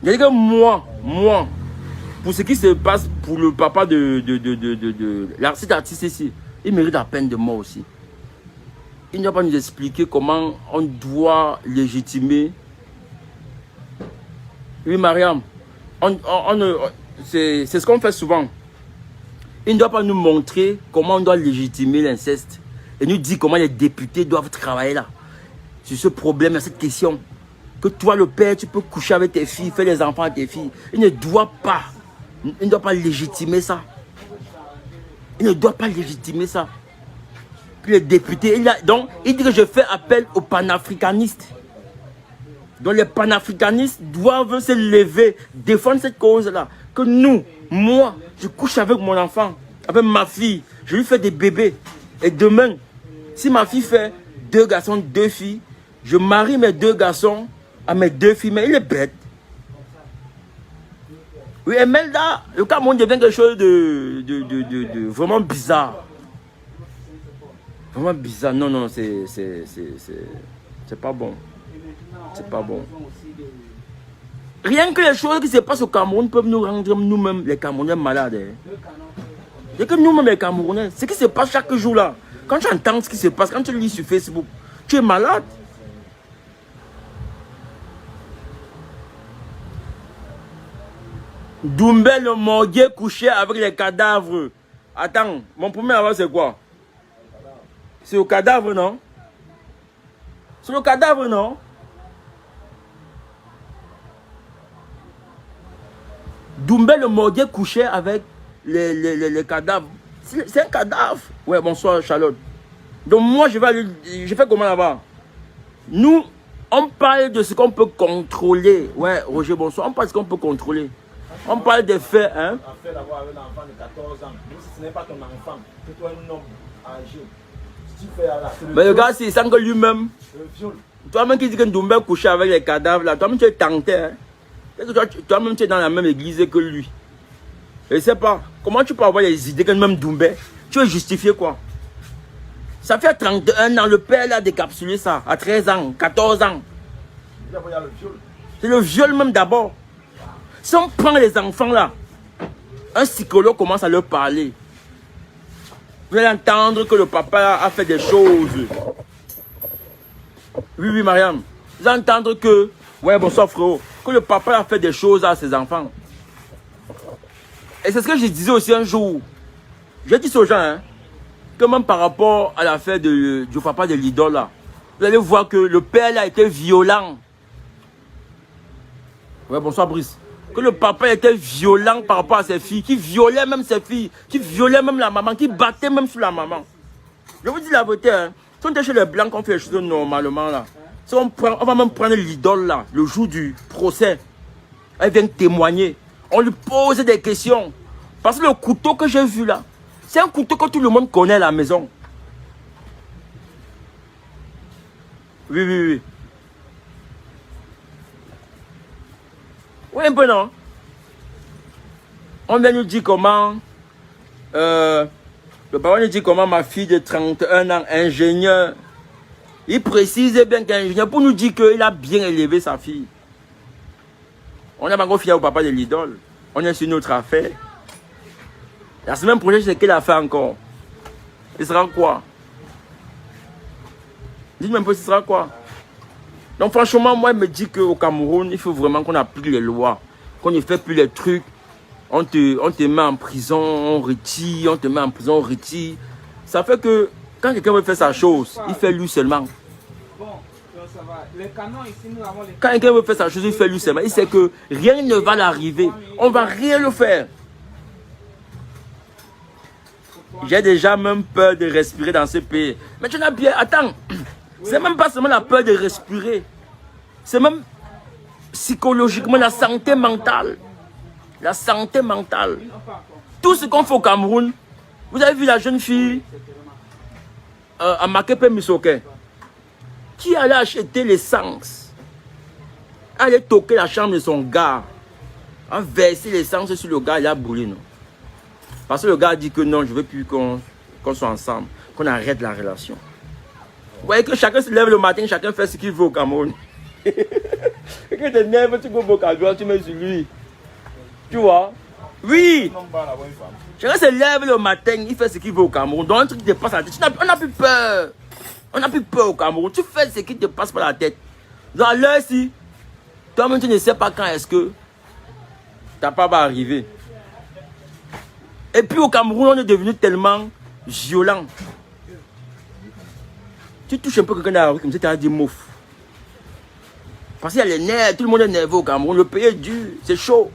Il dit que moi, pour ce qui se passe pour le papa de cet artiste ici, il mérite la peine de mort aussi. Il ne doit pas nous expliquer comment on doit légitimer. Oui, Mariam, c'est ce qu'on fait souvent. Il ne doit pas nous montrer comment on doit légitimer l'inceste et nous dire comment les députés doivent travailler là. Sur ce problème, cette question. Que toi, le père, tu peux coucher avec tes filles, faire des enfants à tes filles. Il ne doit pas légitimer ça. Il ne doit pas légitimer ça. Puis les députés, donc il dit que je fais appel aux panafricanistes. Donc les panafricanistes doivent se lever, défendre cette cause-là. Que nous, moi, je couche avec mon enfant, avec ma fille, je lui fais des bébés. Et demain, si ma fille fait 2 garçons, 2 filles, je marie mes 2 garçons à mes 2 filles, mais il est bête. Oui, et même là, le Cameroun devient quelque chose de vraiment bizarre. Vraiment bizarre. Non, non, c'est pas bon. C'est pas bon. Rien que les choses qui se passent au Cameroun peuvent nous rendre nous-mêmes, les Camerounais, malades. Et que nous-mêmes, les Camerounais, ce qui se passe chaque jour là, quand tu entends ce qui se passe, quand tu lis sur Facebook, tu es malade. Doumbé le morguet couché avec les cadavres. Attends, mon premier avant c'est quoi? C'est au cadavre, non? C'est le cadavre, non? Doumbé le morguet couché avec les cadavres. C'est un cadavre. Ouais, bonsoir Charlotte. Donc moi je fais comment là-bas? Nous, on parle de ce qu'on peut contrôler. Ouais, Roger, bonsoir. On parle de ce qu'on peut contrôler. On parle des faits, hein?
En fait, d'avoir un enfant de 14 ans, même si ce n'est pas ton enfant, que toi un homme âgé, si tu fais là,
mais le gars, c'est sans que lui-même. Toi-même qui dis que Doumbé couché avec les cadavres là, toi-même tu es tenté, hein? Toi-même tu es dans la même église que lui. Je sais pas, comment tu peux avoir les idées que même Doumbé, tu veux justifier quoi? Ça fait 31 ans, le père a décapsulé ça, à 13 ans, 14 ans. C'est le viol même d'abord. Si on prend les enfants là, un psychologue commence à leur parler. Vous allez entendre que le papa a fait des choses. Oui, oui, Mariam. Vous allez entendre que, ouais, bonsoir frérot, que le papa a fait des choses à ses enfants. Et c'est ce que je disais aussi un jour. J'ai dit aux gens, hein, que même par rapport à l'affaire du papa de l'idole là, vous allez voir que le père là était violent. Ouais, bonsoir Brice. Que le papa était violent par rapport à ses filles, qui violait même ses filles, qui violait même la maman, qui battait même sur la maman. Je vous dis la vérité, hein, si on était chez les blancs qu'on fait les choses normalement là, si on va même prendre l'idole là, le jour du procès, elle vient témoigner, on lui pose des questions. Parce que le couteau que j'ai vu là, c'est un couteau que tout le monde connaît à la maison. Oui, oui, oui. Oui, un peu non. On vient nous dire comment, le papa nous dit comment ma fille de 31 ans, ingénieur, il précise bien qu'ingénieur pour nous dire qu'il a bien élevé sa fille. On n'a pas encore fier au papa de l'idole. On est sur notre affaire. La semaine prochaine, c'est qu'il a fait encore. Il sera quoi? Dites-moi un peu, ce sera quoi? Donc franchement, moi, je me dis qu'au Cameroun, il faut vraiment qu'on applique les lois. Qu'on ne fait plus les trucs. On te met en prison, on retire, on te met en prison, on retire. Ça fait que quand quelqu'un veut faire sa chose, il fait lui seulement.
Bon, ça va. Les canons ici, nous avons les...
Quand quelqu'un veut faire sa chose, il fait lui seulement. Il sait que rien ne va l'arriver. On ne va rien le faire. J'ai déjà même peur de respirer dans ce pays. Mais tu n'as bien... Attends. C'est même pas seulement la peur de respirer. C'est même psychologiquement la santé mentale. La santé mentale. Tout ce qu'on fait au Cameroun. Vous avez vu la jeune fille à Makepe Misoke qui allait acheter l'essence. Elle allait toquer la chambre de son gars. A versé l'essence sur le gars, il a brûlé. Non? Parce que le gars a dit que non, je ne veux plus qu'on soit ensemble. Qu'on arrête la relation. Vous voyez que chacun se lève le matin, chacun fait ce qu'il veut au Cameroun. Et que tu nerves, tu go au Cameroun, tu mets sur lui. Tu vois? Oui! Chacun se lève le matin, il fait ce qu'il veut au Cameroun. Donc un truc qui te passe à la tête. On n'a plus peur. On n'a plus peur au Cameroun. Tu fais ce qui te passe par la tête. Dans l'heure, si toi-même tu ne sais pas quand est-ce que ta part va arriver. Et puis au Cameroun, on est devenu tellement violent. Tu touches un peu quelqu'un dans la rue, comme ça, tu as dit mouf. Parce qu'il y a les nerfs, tout le monde est nerveux au Cameroun, le pays est dur, c'est chaud.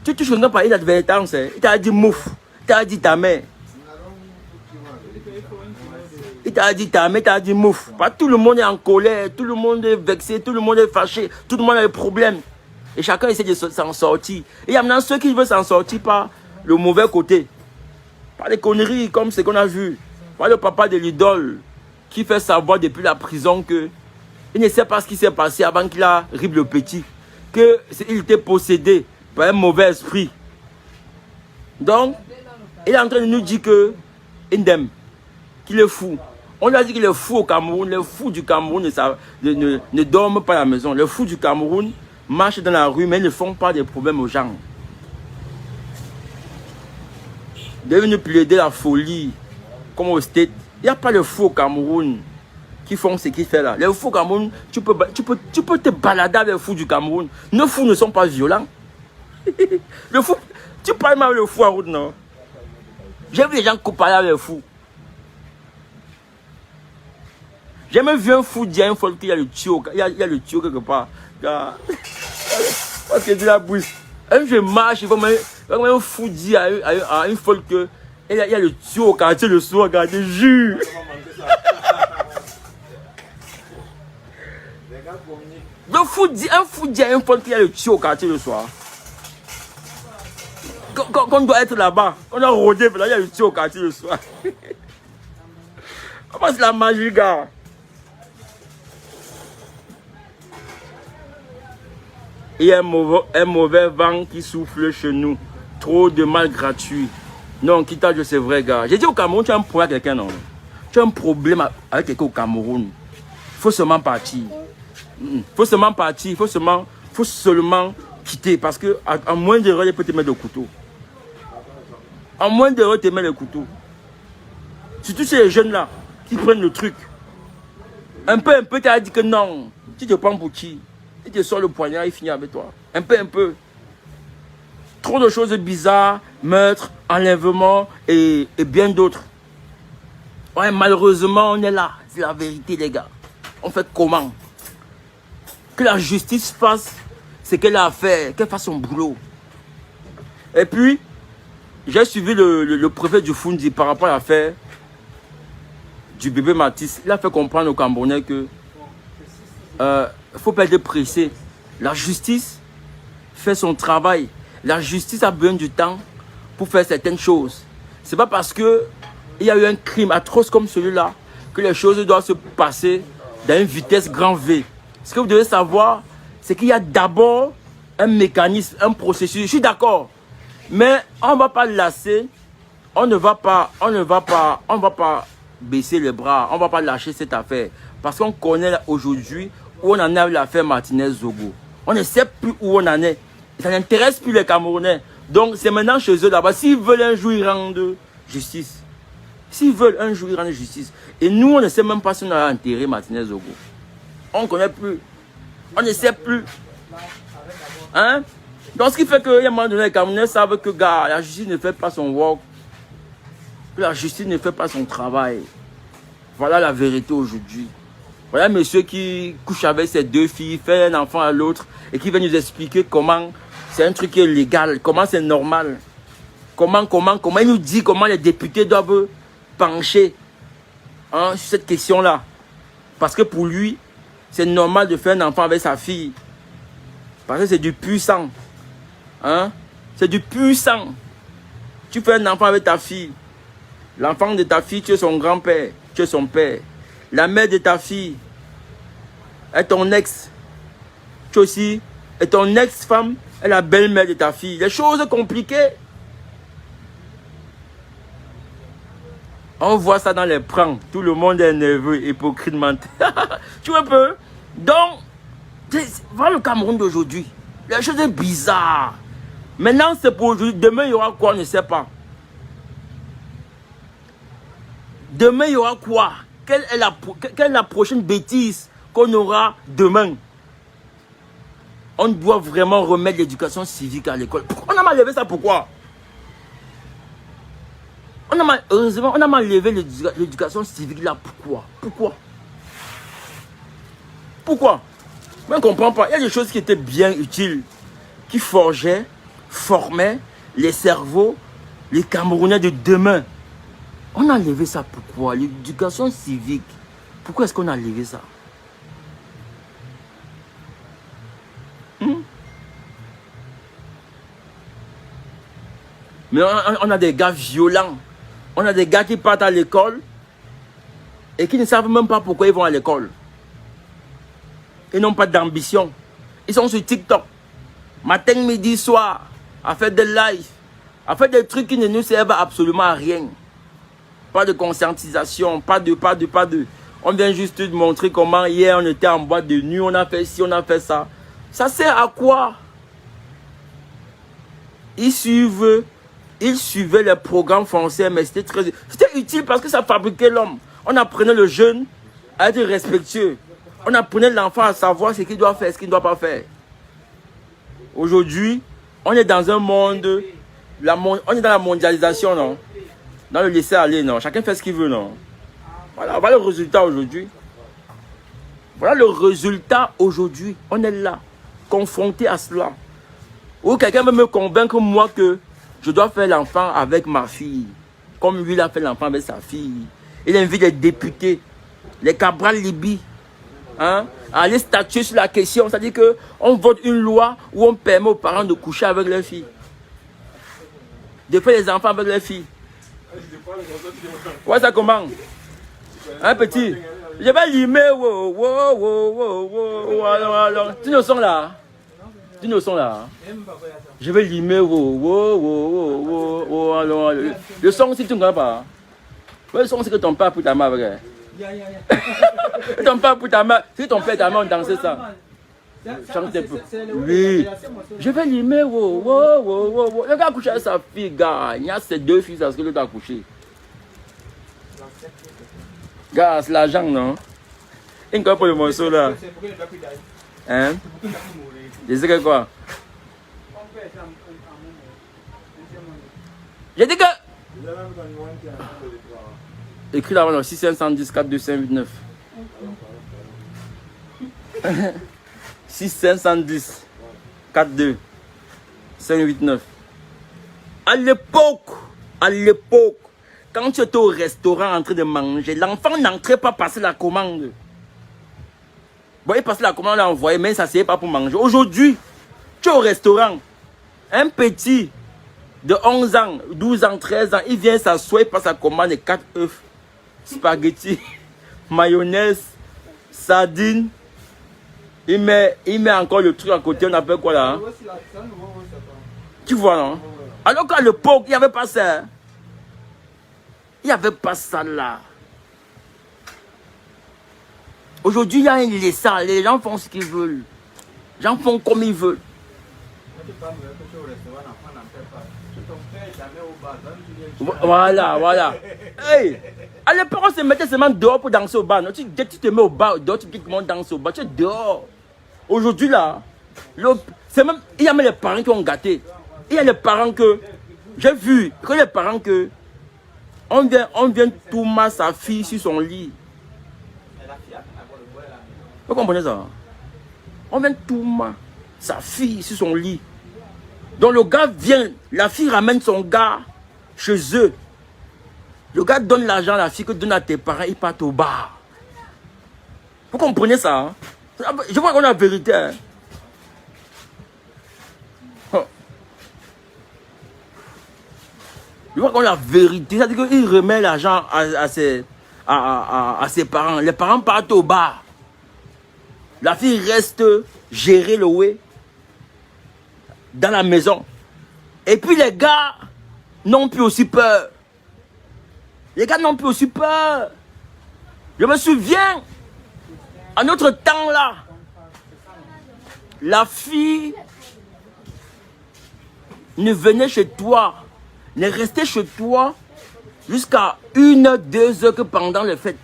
Tu touches quelqu'un par inadvertance, il t'a dit mouf, il t'a dit ta mère. Il t'a dit ta mère, il t'a dit mouf. Parce que tout le monde est en colère, tout le monde est vexé, tout le monde est fâché, tout le monde a des problèmes. Et chacun essaie de s'en sortir. Et il y a ceux qui veulent s'en sortir par le mauvais côté. Par des conneries comme ce qu'on a vu. Par le papa de l'idole qui fait savoir depuis la prison que il ne sait pas ce qui s'est passé avant qu'il arrive le petit. Qu'il était possédé par un mauvais esprit. Donc, il est en train de nous dire que Indem, qu'il est fou. On lui a dit qu'il est fou au Cameroun. Les fous du Cameroun ne dorment pas à la maison. Les fous du Cameroun marchent dans la rue, mais ils ne font pas de problèmes aux gens. Ils doivent nous plaider la folie, comme au State. Il n'y a pas de fous au Cameroun qui font ce qu'il fait là. Les fous au Cameroun, tu peux te balader avec les fous du Cameroun. Nos fous ne sont pas violents. Le fou, tu parles mal avec le fou en route, non? J'ai vu les gens parler avec les fous. J'ai même vu un fou dire à une folle qu'il y a le tuyau. Il y a le tuyau quelque part. Parce que de la bouche. Je marche, il va un fou dire à une folle que il y a le tuyau au quartier le soir, regardez, jure. Un fou dit à une folle qu'il y a le tuyau au quartier le soir. Qu'on doit être là-bas. On a rodé, mais là, il y a le tuyau au quartier le soir. Comment c'est la magie, gars? Il y a un mauvais vent qui souffle chez nous. Trop de mal gratuit. Non, Kita, c'est vrai, gars. J'ai dit au Cameroun, tu as un problème avec quelqu'un, non? Tu as un problème avec quelqu'un au Cameroun. Il faut seulement partir. Il faut seulement partir. Il faut seulement quitter. Parce qu'à moins d'erreur, il peut te mettre le couteau. En moins d'erreur, il te met le couteau. Surtout ces jeunes-là qui prennent le truc. Un peu, tu as dit que non. Tu te prends pour qui? Il te sort le poignard, il finit avec toi. Un peu. Trop de choses bizarres, meurtres, enlèvements et bien d'autres. Ouais, malheureusement, on est là. C'est la vérité, les gars. On fait comment? Que la justice fasse ce qu'elle a à faire, qu'elle fasse son boulot. Et puis, j'ai suivi le préfet du Fundi par rapport à l'affaire du bébé Matisse. Il a fait comprendre aux Camerounais que il ne faut pas être pressé. La justice fait son travail. La justice a besoin du temps pour faire certaines choses. Ce n'est pas parce qu'il y a eu un crime atroce comme celui-là que les choses doivent se passer dans une vitesse grand V. Ce que vous devez savoir, c'est qu'il y a d'abord un mécanisme, un processus. Je suis d'accord. Mais on ne va pas lasser. On ne va pas baisser les bras. On ne va pas lâcher cette affaire. Parce qu'on connaît aujourd'hui où on en a l'affaire Martinez-Zogo. On ne sait plus où on en est. Ça n'intéresse plus les Camerounais. Donc c'est maintenant chez eux là-bas. S'ils veulent un jour, ils rendent justice. S'ils veulent un jour, ils rendent justice. Et nous, on ne sait même pas si on a enterré Martinez-Zogo. On ne connaît plus. On ne sait plus. Hein? Donc ce qui fait qu'à un moment donné, les Camerounais savent que gars, la justice ne fait pas son work. La justice ne fait pas son travail. Voilà la vérité aujourd'hui. Voilà monsieur qui couche avec ses deux filles, fait un enfant à l'autre et qui vient nous expliquer comment c'est un truc qui est légal, comment c'est normal. Comment il nous dit comment les députés doivent pencher sur cette question-là. Parce que pour lui, c'est normal de faire un enfant avec sa fille. Parce que c'est du puissant. Hein? C'est du puissant. Tu fais un enfant avec ta fille. L'enfant de ta fille, tu es son grand-père, tu es son père. La mère de ta fille est ton ex. Tu aussi est ton ex-femme est la belle-mère de ta fille. Les choses compliquées. On voit ça dans les pranks. Tout le monde est nerveux, hypocrite, menteur. Tu vois un peu? Donc, voilà le Cameroun d'aujourd'hui. Les choses sont bizarres. Maintenant, c'est pour aujourd'hui. Demain, il y aura quoi? On ne sait pas. Demain, il y aura quoi? Quelle est la prochaine bêtise qu'on aura demain? On doit vraiment remettre l'éducation civique à l'école. On a mal levé ça, pourquoi? Heureusement, on a mal levé l'éducation civique là. Pourquoi? Je ne comprends pas. Il y a des choses qui étaient bien utiles, qui formaient les cerveaux, les Camerounais de demain. On a levé ça pourquoi? L'éducation civique. Pourquoi est-ce qu'on a levé ça? Mais on a des gars violents. On a des gars qui partent à l'école et qui ne savent même pas pourquoi ils vont à l'école. Ils n'ont pas d'ambition. Ils sont sur TikTok. Matin, midi, soir. À faire des lives. À faire des trucs qui ne nous servent absolument à rien. Pas de conscientisation. Pas de. On vient juste te montrer comment hier on était en boîte de nuit. On a fait ci, on a fait ça. Ça sert à quoi? Ils suivaient les programmes français, mais c'était utile parce que ça fabriquait l'homme. On apprenait le jeune à être respectueux. On apprenait l'enfant à savoir ce qu'il doit faire, ce qu'il ne doit pas faire. Aujourd'hui, on est dans un monde, on est dans la mondialisation, non? Dans le laisser aller, non? Chacun fait ce qu'il veut, non? Voilà le résultat aujourd'hui. Voilà le résultat aujourd'hui. On est là, confronté à cela. Ou quelqu'un veut me convaincre, moi, que je dois faire l'enfant avec ma fille. Comme lui, il a fait l'enfant avec sa fille. Il invite les députés, les Cabral Libye, à aller statuer sur la question. C'est-à-dire qu'on vote une loi où on permet aux parents de coucher avec leurs filles. De faire les enfants avec leurs filles. Ouais, ça comment? Un petit. Je vais limer. Tu ne sens là? Tu ne sens là? Je vais limer. Le son, si tu ne connais pas. Le son, c'est que ton père pour ta mère. Ton père pour ta mère. Si ton père et ta mère ont dansé ça. Chantez peu. Oui. Je vais limer. Le gars a couché avec sa fille, gars. Il y a ses deux filles, parce que le gars a couché. Gars, c'est l'argent, non? Il ne pas le morceau là. Hein? Je sais que quoi? J'ai dit que. Écris là-bas, 6510 4259. 6510 42 589. À l'époque, quand tu étais au restaurant en train de manger, l'enfant n'entrait pas passer la commande. Bon, il passait la commande, on l'a envoyé, mais ça ne s'est pas pour manger. Aujourd'hui, tu es au restaurant, un petit de 11 ans, 12 ans, 13 ans, il vient s'asseoir, il passe la commande de 4 œufs, spaghettis, mayonnaise, sardines. Il met encore le truc à côté, on appelle quoi là? Tu vois, non? Alors qu'à l'époque, il n'y avait pas ça. Il n'y avait pas ça là. Aujourd'hui, il y a un laissage. Les gens font ce qu'ils veulent. Les gens font comme ils veulent. Voilà. Hey, à l'époque, on se mettait seulement dehors pour danser au bar. Tu te mets au bar, dehors, tu dis comment danser au bar. Tu es dehors. Aujourd'hui, là, même, il y a même les parents qui ont gâté. Il y a les parents que, j'ai vu, que les parents que, on vient tout mal sa fille sur son lit. Vous comprenez ça? On vient tout mal sa fille sur son lit. Donc le gars vient, la fille ramène son gars chez eux. Le gars donne l'argent à la fille que donne à tes parents, ils partent au bar. Vous comprenez ça? Hein? Je vois qu'on a la vérité. Hein? Je vois qu'on a la vérité. C'est-à-dire qu'il remet l'argent à ses parents. Les parents partent au bar. La fille reste gérer le way dans la maison. Et puis les gars n'ont plus aussi peur. Les gars n'ont plus aussi peur. Je me souviens, à notre temps là, la fille ne venait chez toi, ne restait chez toi jusqu'à 1, 2 heures que pendant les fêtes.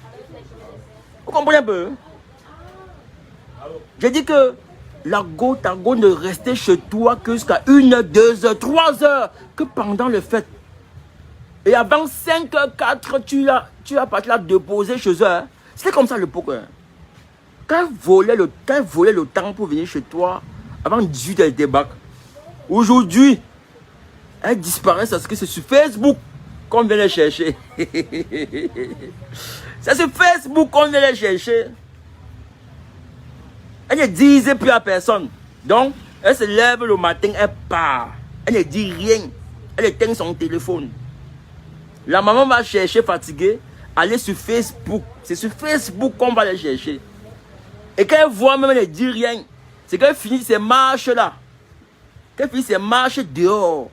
Vous comprenez un peu? J'ai dit que la go ne restait chez toi que jusqu'à 1, 2 heures, 3 heures que pendant les fêtes. Et avant 5h04, tu as parti la déposer chez eux. Hein. C'était comme ça le poker. Quand elle volait le temps pour venir chez toi, avant 18h, elle débarque. Aujourd'hui, elle disparaît parce que c'est sur Facebook qu'on vient les chercher. C'est sur Facebook qu'on vient les chercher. Elle ne disait plus à personne. Donc, elle se lève le matin, elle part. Elle ne dit rien. Elle éteint son téléphone. La maman va chercher fatiguée, aller sur Facebook. C'est sur Facebook qu'on va les chercher. Et quand elle voit même, elle ne dit rien. C'est qu'elle finit ses marches là. Qu'elle finit ses marches dehors.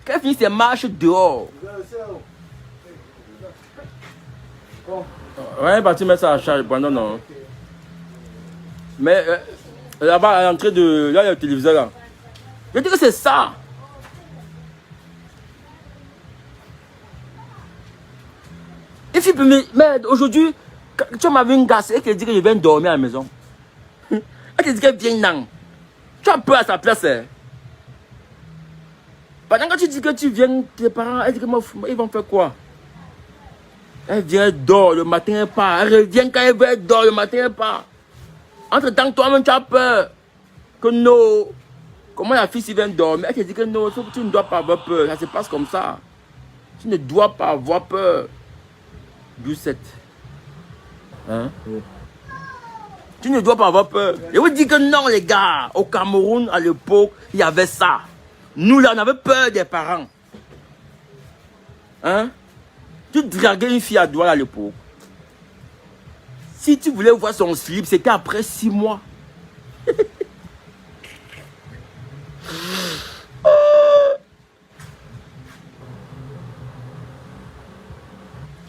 Qu'elle finit ses marches dehors. Ouais, bah tu mets ça à charge. Bon, non, non. Mais là-bas, à l'entrée de... Là, il y a le téléviseur là. Je dis que c'est ça. Et puis, mais aujourd'hui, tu m'as vu une gasse et qu'elle dit que je viens dormir à la maison. Elle te dit qu'elle vient non. Tu as peur à sa place. Hein? Pendant que tu dis que tu viens, tes parents, elle dit que ils vont faire quoi? Elle vient, elle dort, le matin elle part. Elle revient quand elle veut, elle dort, le matin elle part. Entre temps, toi-même tu as peur. Que non. Comment la fille s'y vient dormir? Elle te dit que non, tu ne dois pas avoir peur. Ça se passe comme ça. Tu ne dois pas avoir peur. 12-7. Hein? Oui. Tu ne dois pas avoir peur. Je vous dis que non, les gars. Au Cameroun, à l'époque, il y avait ça. Nous, là, on avait peur des parents. Hein? Tu draguais une fille à Douala à l'époque. Si tu voulais voir son slip, c'était après 6 mois.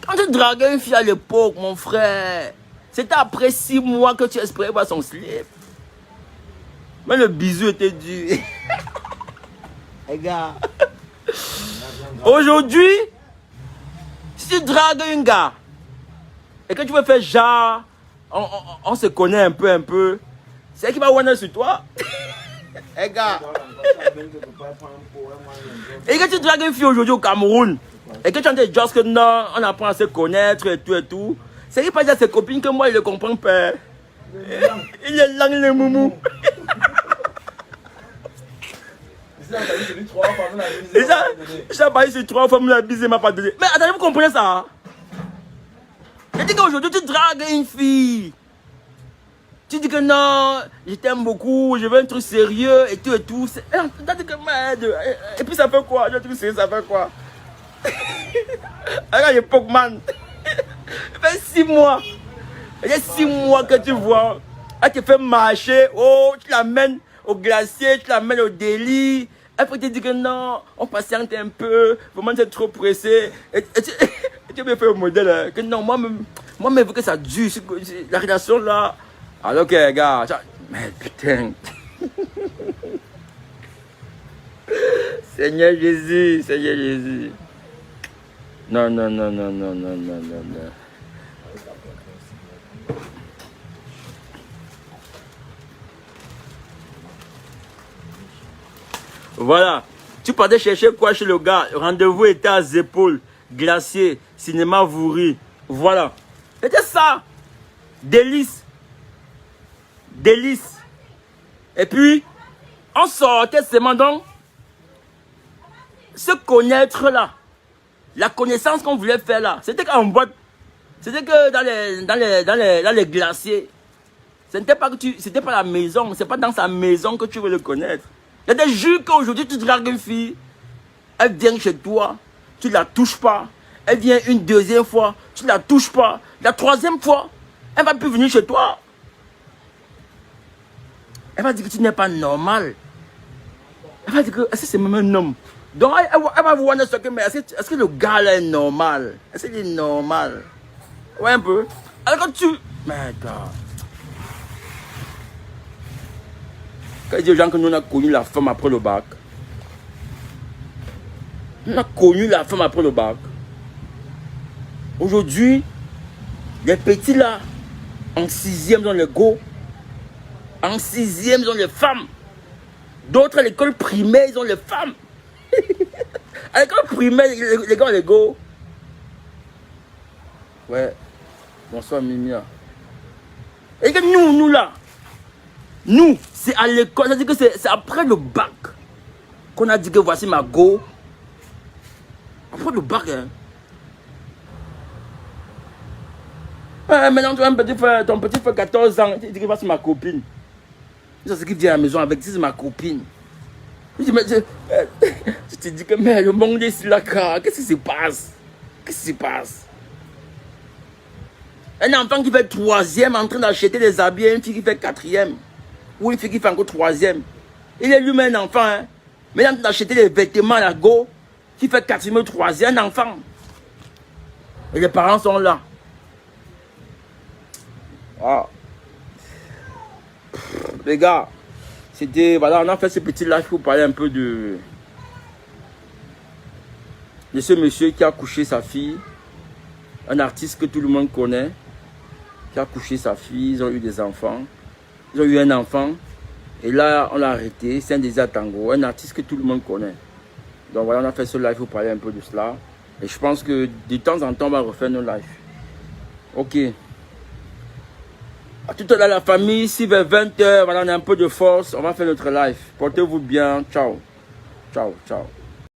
Quand tu draguais une fille à l'époque, mon frère, c'était après 6 mois que tu espérais voir son slip. Mais le bisou était dur. Les gars. Aujourd'hui, si tu dragues un gars et que tu veux faire genre, on se connaît un peu, c'est elle qui va wonder sur toi. Les gars. Et que tu dragues une fille aujourd'hui au Cameroun et que tu as des jobs que non, on apprend à se connaître et tout. C'est qu'il pas dire à ses copines que moi, il ne comprend pas. Il est là, il est moumou. Et ça, j'ai parlé sur 3 fois, la bise m'a pas donné. Mais attendez, vous comprenez ça? Je dis qu'aujourd'hui, tu dragues une fille. Tu dis que non, je t'aime beaucoup, je veux un truc sérieux et tout. Et puis ça fait quoi? Un truc sérieux, ça fait quoi? Regarde l'époque, man. Ça fait 6 mois. Il y a 6 mois que tu vois. Elle te fait marcher. Oh, tu l'amènes au glacier, tu l'amènes au délit. Après, tu dis que non, on patiente un peu. Vraiment, c'est trop pressé. Et tu me fais au modèle. Hein, que non, moi-même, je veux que ça dure. La relation là. Alors que, les gars, mais putain. Seigneur Jésus, Seigneur Jésus. Non, non, non, non, non, non, non, non, non. Voilà. Tu partais chercher quoi chez le gars? Rendez-vous était à Zépole, glacier, cinéma Vouri. Voilà. C'était ça. Délice. Délice. Et puis, on sortait seulement donc se connaître là. La connaissance qu'on voulait faire là. C'était qu'en boîte. C'était que dans les glaciers. C'était pas la maison. C'est pas dans sa maison que tu veux le connaître. Il y a des jours qu'aujourd'hui tu dragues une fille. Elle vient chez toi. Tu la touches pas. Elle vient une deuxième fois. Tu la touches pas. La troisième fois. Elle va plus venir chez toi. Elle va dire que tu n'es pas normal. Elle va dire que est-ce que c'est même un homme? Donc elle va voir ce que mais est-ce que le gars là est normal? Est-ce qu'il est normal? Ouais un peu. Alors quand tu... Mais gars. Quand il dit aux gens que nous on a connu la femme après le bac. On a connu la femme après le bac. Aujourd'hui, les petits là, en 6e dans les go. En 6e, ils ont les femmes. D'autres à l'école primaire, ils ont les femmes. À l'école primaire, les gars, les go. Ouais. Bonsoir, Mimia. Et que nous là, nous, c'est à l'école, c'est-à-dire que c'est après le bac qu'on a dit que voici ma go. Après le bac, hein. Maintenant, tu as ton petit frère 14 ans, tu dis que voici ma copine. C'est ce qu'il dit à la maison avec, c'est ma copine. Je te dis que mais le monde est ici là, qu'est-ce qui se passe? Qu'est-ce qui se passe? Un enfant qui fait 3e en train d'acheter des habits à une fille qui fait 4e. Ou une fille qui fait encore 3e. Il est lui-même un enfant. Hein? Mais il est en train d'acheter des vêtements à la go qui fait 4e ou 3e, un enfant. Et les parents sont là. Ah. Les gars, c'était, voilà, on a fait ce petit live pour parler un peu de ce monsieur qui a couché sa fille, un artiste que tout le monde connaît, qui a couché sa fille, ils ont eu des enfants, ils ont eu un enfant, et là on l'a arrêté, c'est un désert tango, un artiste que tout le monde connaît. Donc voilà, on a fait ce live pour parler un peu de cela, et je pense que de temps en temps on va refaire nos lives. Ok. À tout à l'heure la famille, si vers 20h, voilà, on a un peu de force, on va faire notre live. Portez-vous bien, ciao. Ciao, ciao.